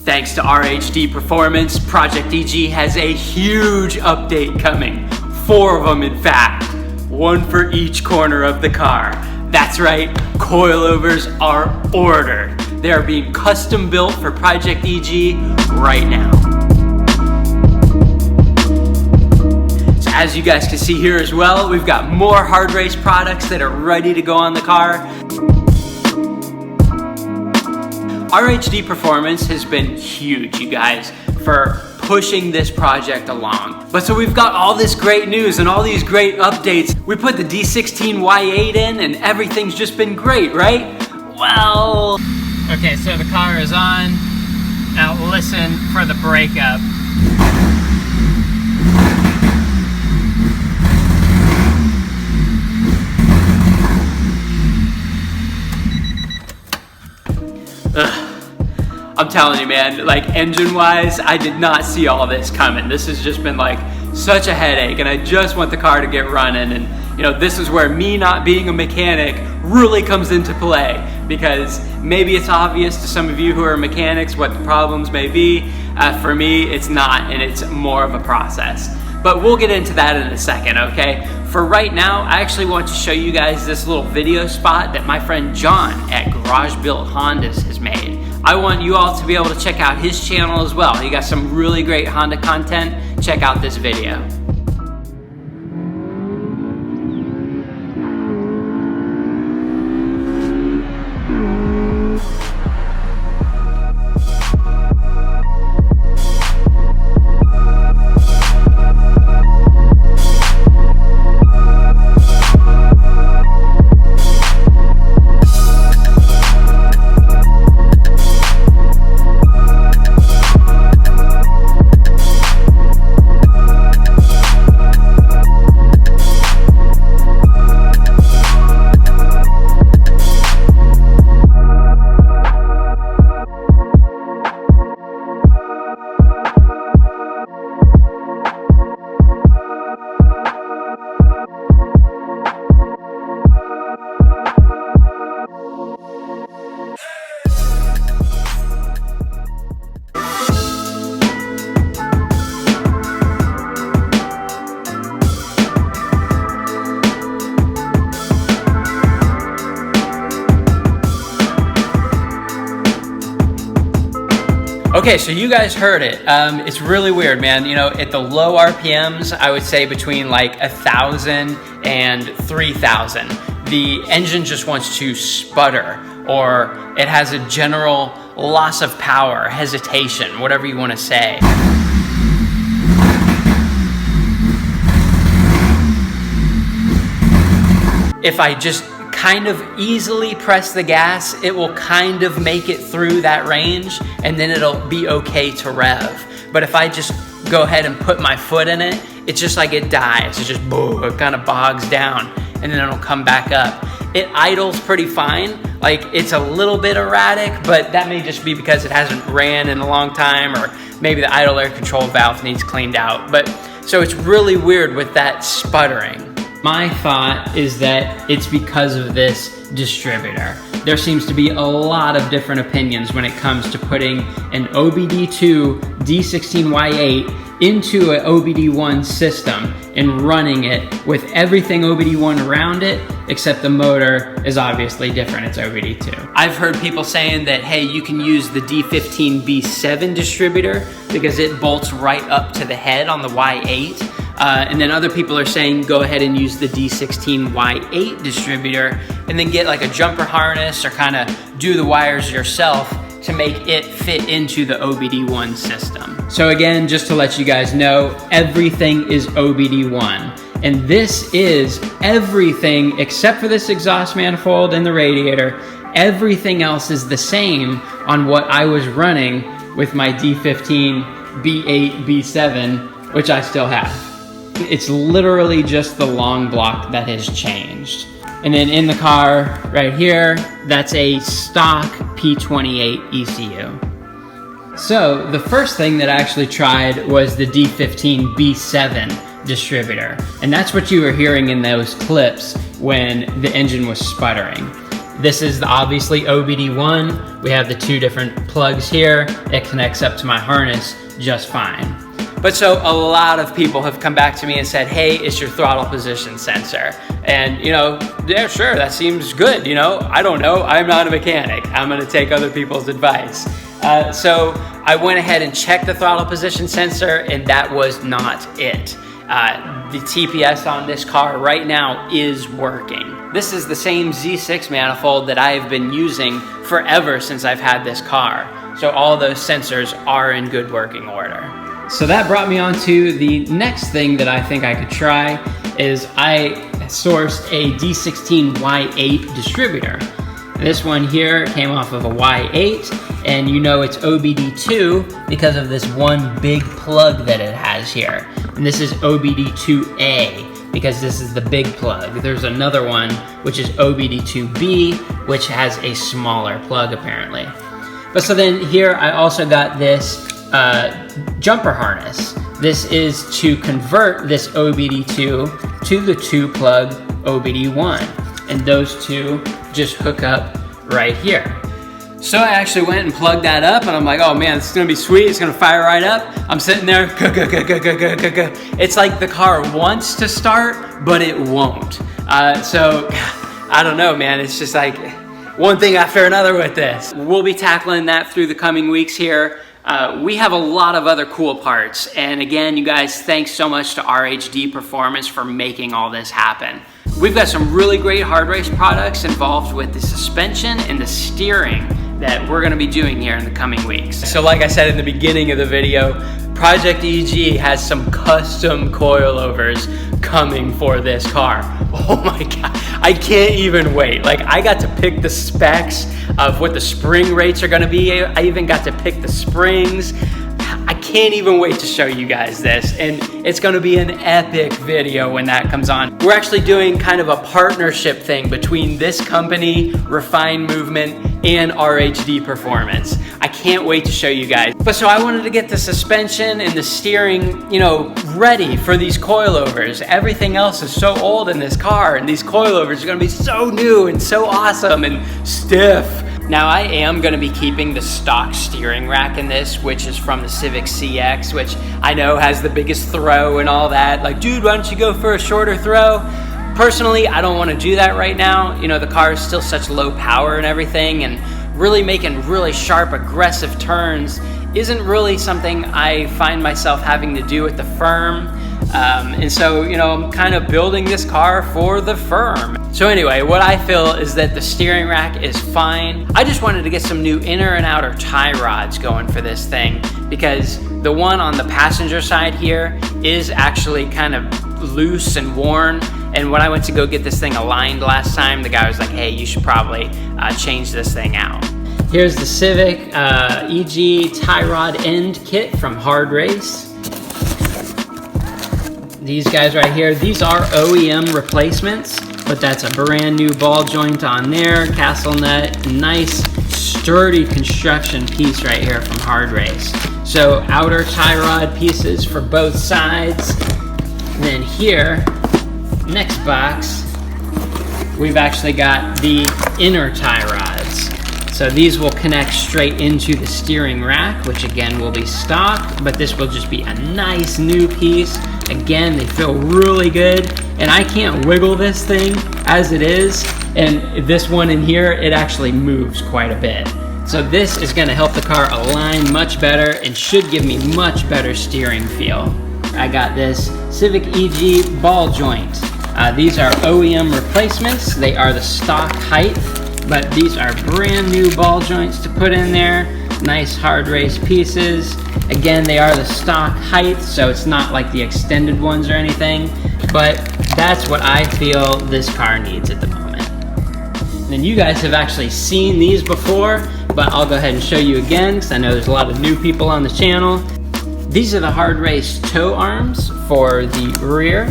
Thanks to RHD Performance, Project EG has a huge update coming. 4 of them in fact, one for each corner of the car. That's right, coilovers are ordered. They are being custom built for Project EG right now. So as you guys can see here as well, we've got more Hardrace products that are ready to go on the car. RHD Performance has been huge, you guys, for pushing this project along. But so we've got all this great news and all these great updates. We put the D16Y8 in and everything's just been great, right? Well... Okay, so the car is on. Now listen for the breakup. I'm telling you, man, like engine-wise, I did not see all this coming. This has just been like such a headache, and I just want the car to get running. And you know, this is where me not being a mechanic really comes into play, because maybe it's obvious to some of you who are mechanics what the problems may be. For me, it's not, and it's more of a process. But we'll get into that in a second, okay? For right now, I actually want to show you guys this little video spot that my friend John at Garage Built Hondas has made. I want you all to be able to check out his channel as well. He got some really great Honda content. Check out this video. Okay, so you guys heard it. It's really weird, man. You know, at the low RPMs, I would say between like 1,000 and 3,000, the engine just wants to sputter, or it has a general loss of power, hesitation, whatever you want to say. If I just kind of easily press the gas, it will kind of make it through that range, and then it'll be okay to rev. But if I just go ahead and put my foot in it, it's just like it dies. It's just, boom, it kind of bogs down, and then it'll come back up. It idles pretty fine. Like, it's a little bit erratic, but that may just be because it hasn't ran in a long time, or maybe the idle air control valve needs cleaned out. But so it's really weird with that sputtering. My thought is that it's because of this distributor. There seems to be a lot of different opinions when it comes to putting an OBD2 D16Y8 into an OBD1 system and running it with everything OBD1 around it, except the motor is obviously different, it's OBD2. I've heard people saying that, hey, you can use the D15B7 distributor because it bolts right up to the head on the Y8. And then other people are saying go ahead and use the D16Y8 distributor and then get like a jumper harness or kind of do the wires yourself to make it fit into the OBD1 system. So again, just to let you guys know, everything is OBD1. And this is everything except for this exhaust manifold and the radiator. Everything else is the same on what I was running with my D15 B8 B7, which I still have. It's literally just the long block that has changed. And then in the car right here, that's a stock P28 ECU. So the first thing that I actually tried was the D15 B7 distributor. And that's what you were hearing in those clips when the engine was sputtering. This is obviously OBD1. We have the 2 different plugs here. It connects up to my harness just fine. But so a lot of people have come back to me and said, hey, it's your throttle position sensor. And yeah, sure, that seems good. I don't know, I'm not a mechanic. I'm gonna take other people's advice. So I went ahead and checked the throttle position sensor, and that was not it. The TPS on this car right now is working. This is the same Z6 manifold that I've been using forever since I've had this car. So all those sensors are in good working order. So that brought me on to the next thing that I think I could try is I sourced a D16Y8 distributor. This one here came off of a Y8, and it's OBD2 because of this one big plug that it has here. And this is OBD2A because this is the big plug. There's another one which is OBD2B, which has a smaller plug apparently. But so then here I also got this jumper harness. This is to convert this OBD2 to the 2-plug OBD1, and those 2 just hook up right here. So I actually went and plugged that up, and I'm like, oh man, this is gonna be sweet, it's gonna fire right up. I'm sitting there, it's like the car wants to start, but it won't. So I don't know, man, it's just like one thing after another with this. We'll be tackling that through the coming weeks here. We have a lot of other cool parts, and again, you guys, thanks so much to RHD Performance for making all this happen. We've got some really great Hardrace products involved with the suspension and the steering that we're gonna be doing here in the coming weeks. So like I said in the beginning of the video, Project EG has some custom coilovers coming for this car. Oh my God, I can't even wait. Like, I got to pick the specs of what the spring rates are gonna be. I even got to pick the springs. I can't even wait to show you guys this, and it's gonna be an epic video when that comes on. We're actually doing kind of a partnership thing between this company, Refine Movement, and RHD Performance. I can't wait to show you guys. But so I wanted to get the suspension and the steering, ready for these coilovers. Everything else is so old in this car, and these coilovers are gonna be so new and so awesome and stiff. Now I am gonna be keeping the stock steering rack in this, which is from the Civic CX, which I know has the biggest throw and all that. Like, dude, why don't you go for a shorter throw? Personally, I don't wanna do that right now. The car is still such low power and everything, and really making really sharp, aggressive turns isn't really something I find myself having to do with the firm. And so, I'm kind of building this car for the firm. So anyway, what I feel is that the steering rack is fine. I just wanted to get some new inner and outer tie rods going for this thing, because the one on the passenger side here is actually kind of loose and worn. And when I went to go get this thing aligned last time, the guy was like, hey, you should probably change this thing out. Here's the Civic EG tie rod end kit from Hardrace. These guys right here, these are OEM replacements, but that's a brand new ball joint on there, castle nut, nice sturdy construction piece right here from Hardrace. So outer tie rod pieces for both sides. And then here, next box, we've actually got the inner tie rods. So these will connect straight into the steering rack, which again will be stock, but this will just be a nice new piece. Again, they feel really good, and I can't wiggle this thing as it is, and this one in here, it actually moves quite a bit. So this is gonna help the car align much better and should give me much better steering feel. I got this Civic EG ball joint. These are OEM replacements. They are the stock height, but these are brand new ball joints to put in there. Nice Hardrace pieces. Again, they are the stock height, so it's not like the extended ones or anything, but that's what I feel this car needs at the moment. And then you guys have actually seen these before, but I'll go ahead and show you again, because I know there's a lot of new people on the channel. These are the Hardrace toe arms for the rear,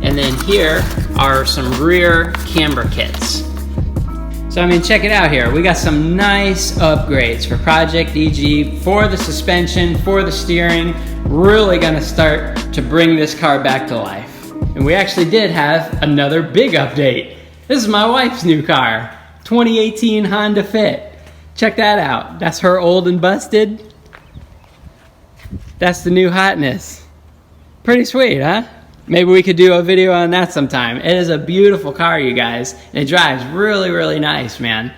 and then here are some rear camber kits. So I mean, check it out here. We got some nice upgrades for Project EG, for the suspension, for the steering. Really gonna start to bring this car back to life. And we actually did have another big update. This is my wife's new car. 2018 Honda Fit. Check that out. That's her old and busted. That's the new hotness. Pretty sweet, huh? Maybe we could do a video on that sometime. It is a beautiful car, you guys. And it drives really, really nice, man.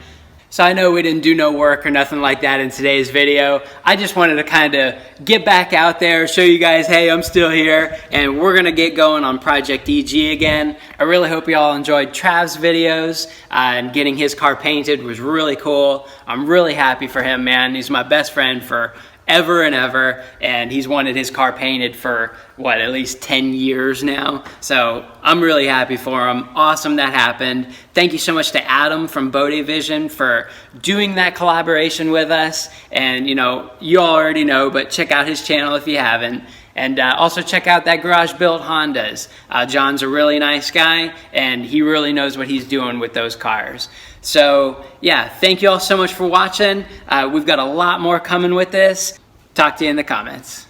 So I know we didn't do no work or nothing like that in today's video. I just wanted to kind of get back out there, show you guys, hey, I'm still here, and we're gonna get going on Project EG again. I really hope you all enjoyed Trav's videos, and getting his car painted was really cool. I'm really happy for him, man. He's my best friend for ever and ever, and he's wanted his car painted for what, at least 10 years now. So I'm really happy for him. Awesome that happened. Thank you so much to Adam from Bode Vision for doing that collaboration with us. And you know, you all already know, but check out his channel if you haven't. And also check out that Garage Built Hondas. John's a really nice guy, and he really knows what he's doing with those cars. So yeah, thank you all so much for watching. We've got a lot more coming with this. Talk to you in the comments.